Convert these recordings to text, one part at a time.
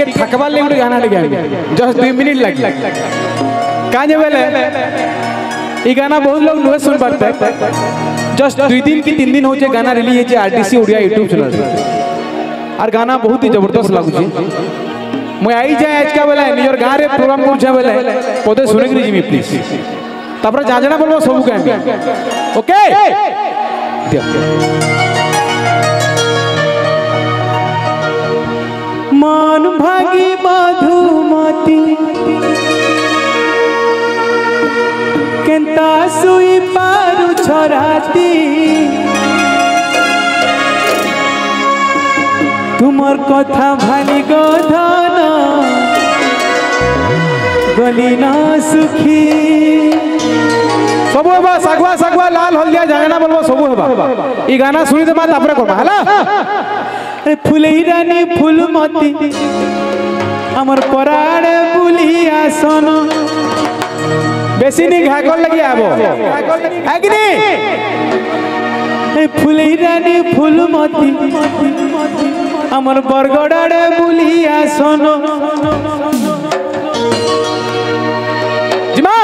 थकवा ले गोटे गाना जस्ट 2 मिनट लगे काजे बेले ये गाना बहुत लोग नुहे सुन पाते जस्ट 2 दिन की 3 दिन हो गाना रिलीज है आरटीसी ओडिया यूट्यूब चैनल और गाना बहुत ही जबरदस्त लगुच मुझे आई जाए आज का बेले निजर गाँव में प्रोग्राम कर बेले पदे शुणे जी प्लीज तापर जाजना बोलो सब गाँव ओके मान भागी मधुमती केंता सुई पारु छराती तुमर कथा भाली गधन गली ना सुखी सब हेबा सगवा सगवा लाल हल्दिया जाना बोलबो सब हेबा ई गाना सुनी दे मा तापरे करबा हला फुलई रानी फुलमती हमर पराड़े बुलिया सन बेसी नी घागल लगी आबो आगनी फुलई रानी फुलमती हमर बरगड़ाड़े बुलिया सन जिमा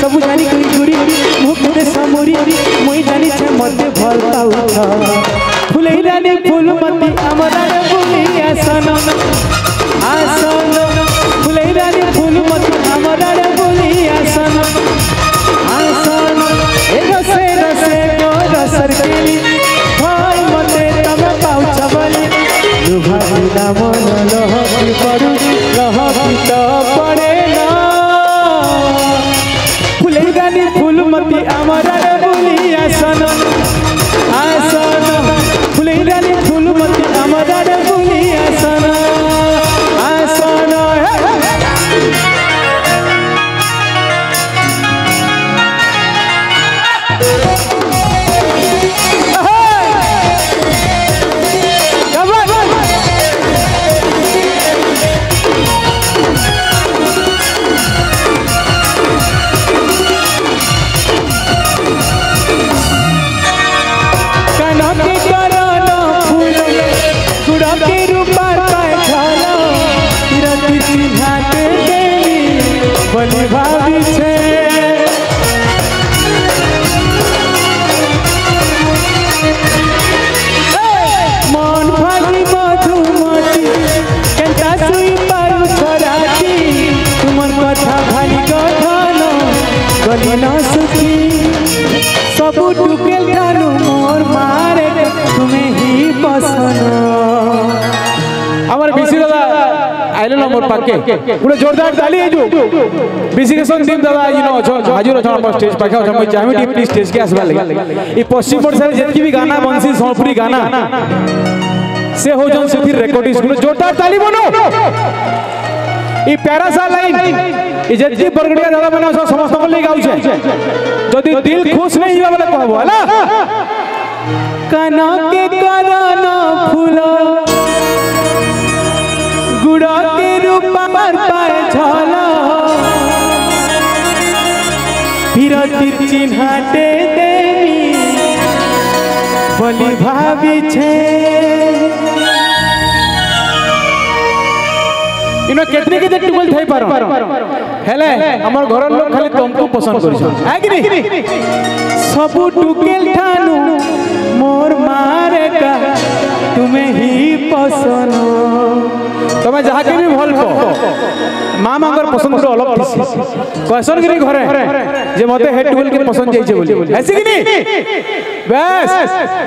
सब जानी गुरी मुख समोरी मुई जानी छे मते भल पाउ फुलई रानी फुलमती हमरा बुलिया सन आसन फुलई रानी फुलमती हमरा बुलिया सन आसन ए रसे रसे को रसर केली भाई मते तब पाउ छबली दुभाइला मन लहकी पड़ू लहकी तो पड़े ना फुलई रानी फुलमती हमरा बुलिया सन आसन फुलई रानी फुलमती हमरा बुलिया सन आसन बलि भाभी छे मन भागी मधुमती केंता सुई पारु छराती तुमर कथा भाली गधन गली न सुखी सब टुकेल ठानु मोर मारे तुम्हें ही पसंद हमारे बीसी दादा आइलो ना मोर पाके पूरे जोरदार ताली है जो बीसी के संग टीम दादा यू नो हाजिर हो हम स्टेज पाके हम चाहे टी प्लीज स्टेज के आसबा लगे ई पश्चिम ओडिशा रे जतकी भी गाना बंसी सोनपुरी गाना से हो जन से फिर रिकॉर्डिंग पूरे जोरदार ताली बनो ई प्यारा सा लाइन ई जतकी बरगड़िया दादा बना समस्त को ले गाउ छे जदी दिल खुश नहीं हुआ बोले कहबो हला काना के कराना फूला गुड़ा के रूपा पर पाए झाला फिर चिन्हाटे देवी बलि भाभी छे इनो केतने के टुकल थाई पारो हेले हमर घर लोग खाली तुमको पसंद करिस है कि नहीं सब टुकेल ठानु मोर मारे का तुम्हें ही पसंद तमे जहा के भी भल को मां मांगर पसंद रो अलग थी क्वेश्चन करी घरे जे मते हेड टू के पसंद जाइछे बोली ऐसे कि नहीं बस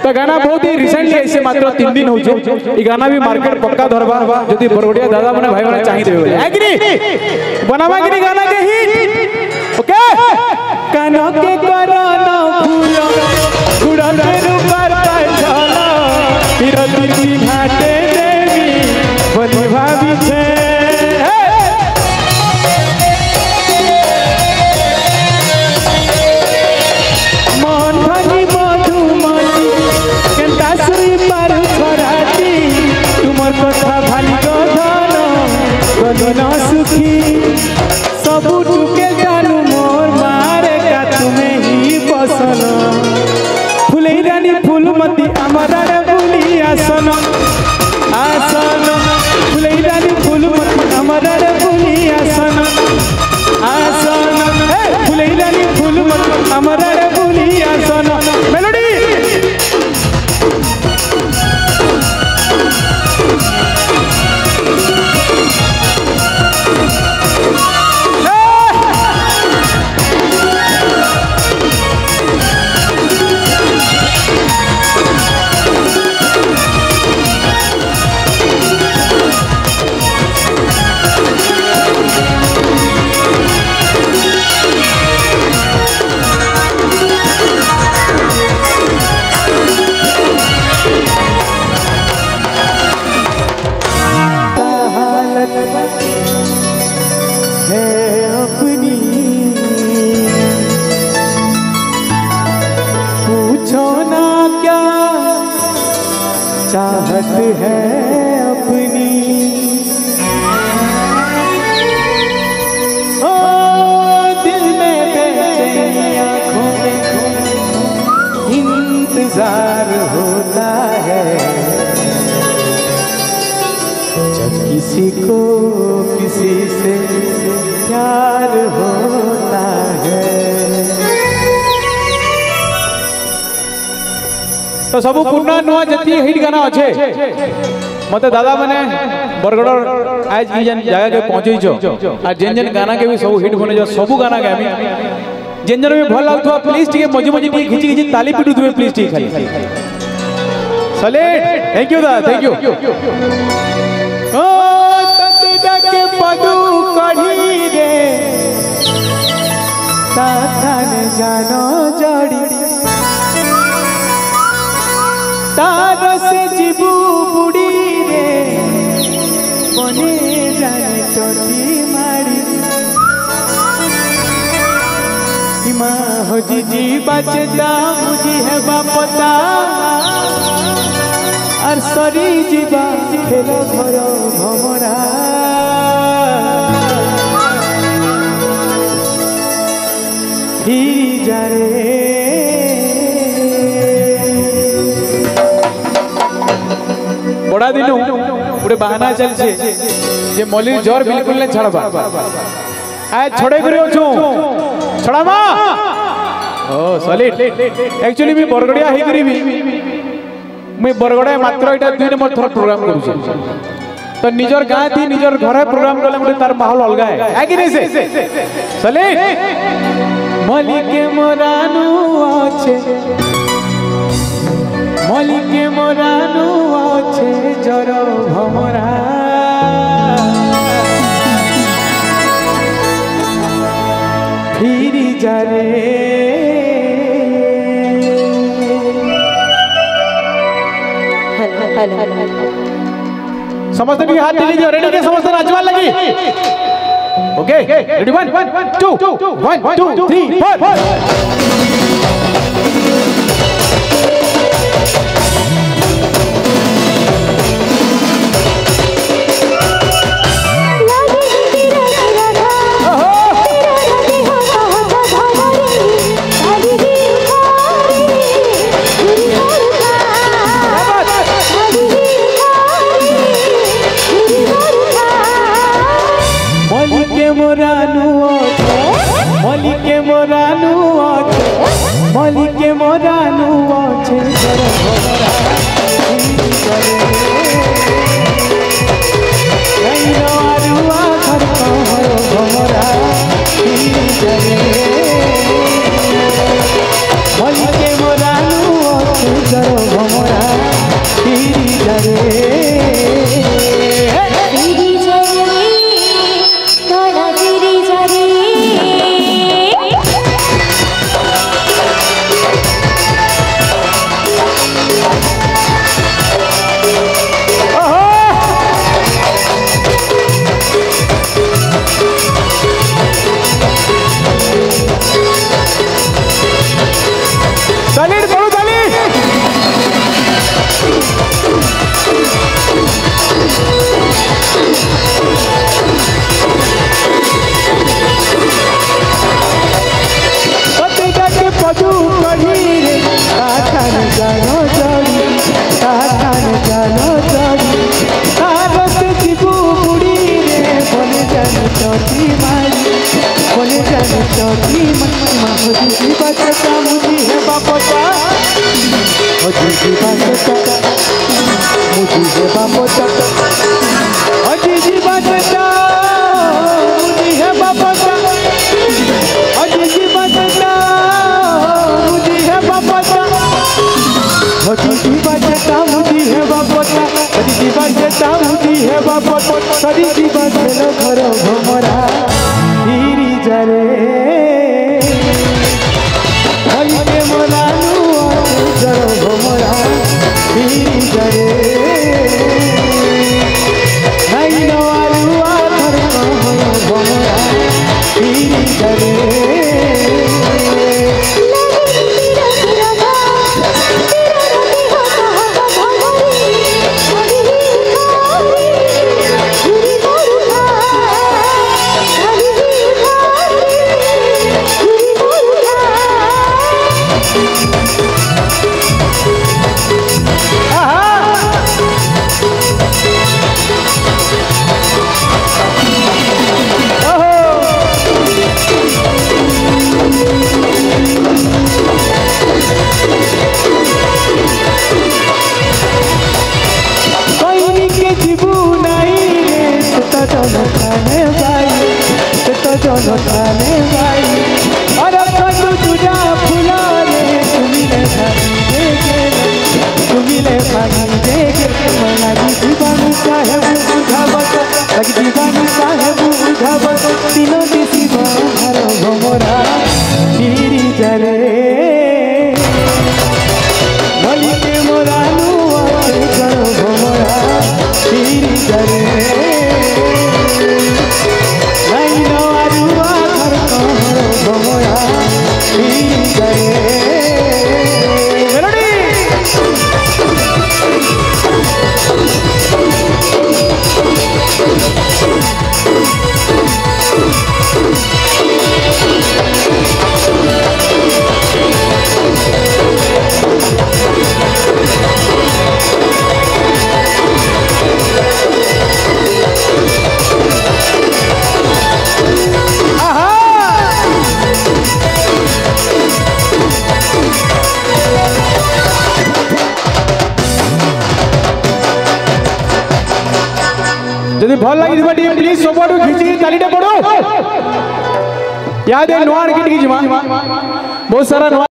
तो गाना बहुत ही रिसेंटली ऐसे मात्र 3 दिन हो जे ई गाना भी मार्केट पक्का धरबा जदी बरगड़िया दादा माने भाई माने चाहि देबे बोले है कि नहीं बनावा कि नहीं गाना के हिट ओके कानो के करना फूलो गुड़ा के ऊपर चला पिरती घाटे देवी बनी भाभी छे मन भागी मधुमती केनता सुई पर छराती तुमर कथा भाली गधन गधन सुखी सब टुके जानू मोर मारे का तुम्हें ही पसंद फुलई रानी फूलमती अमरा रे बुली आसन आसन फुलई रानी फूलमती अमरा रे बुली आसन आसन फुलई रानी फूलमती अमरा रे बुली आसन मेलोडी चाहत है अपनी ओ दिल में बेचैनी आँखों में इंतजार होता है जब किसी को किसी से प्यार होता है। तो सब पुरना नुआ जति हिट गाना अच्छे मते दादा माने बरगड़ आज की जन जगह के पहुंचे छो आ जेन जेन गाना के भी सब हिट बने जो सब गाना के अभी जेन जेन में भल लागतो प्लीज टिके मजे मजे टिके खिची खिची ताली पिटू तुमे प्लीज टिके खाली सलेट थैंक यू दा थैंक यू ओ ततिदा के पदू कढ़ी रे ताथन जानो जड़ी तार से जीबू बुड़ी रे बने जाने टोटी मारी हिमा हो जी बचता मुझी है बापता और सरी जीवा खेल घर भमरा फिर जा रे बड़ा दिन पूरे बहाना चल छे जे मलिर जोर बिल्कुल ने छड़बा आज छोड़े करियो छु छड़ामा ओ सॉलिड एक्चुअली मी बरगड़िया हे करी मैं बरगड़ा मात्र एटा 2 नंबर थर प्रोग्राम करू छी तो निजर गां थी निजर घरे प्रोग्राम करले मुझे तार माहौल अलगा है कि नहीं से सॉलिड मलिके मोरानु आछे मलिके मोरानु आछे जर भमरा फिर जा रे समस्त भी हाथ दीजिए रेडी के समस्त नाचवा लगी ओके रेडी 1 2 1 2 3 4 मलिके मोरानु आछे मलिके मोरानु आछे जरा भमरा जाने चौकी मनमा मुझी बचता मुझी है बापोता मुझी बचता मुझी है बापोता मुझी बचता मुझी है बापोता मुझी बचता मुझी है बापोता मुझी बचता मुझी है बापोता मुझी बचता मुझी है बापोता सदी की बचलो घर भमरा हीरी जरे हई के मनानु जर भमरा हीरी जरे नहीं नवालु आखर कहो भमरा हीरी जरे खाने भाई और कदू तुझा फुला रे तुमिले भागी देखे लगी दीवानी साहेब बुझावत लगी दीवानी साहेब बुझावत तीनों दिसी बाहर भमरा हीरी जरे भली के मोरानु कर भमरा हीरी जरे यदि भल लगी प्लीज सबुठ खिंची तालीटा पड़ो याद है नोआर गीत की बहुत सारा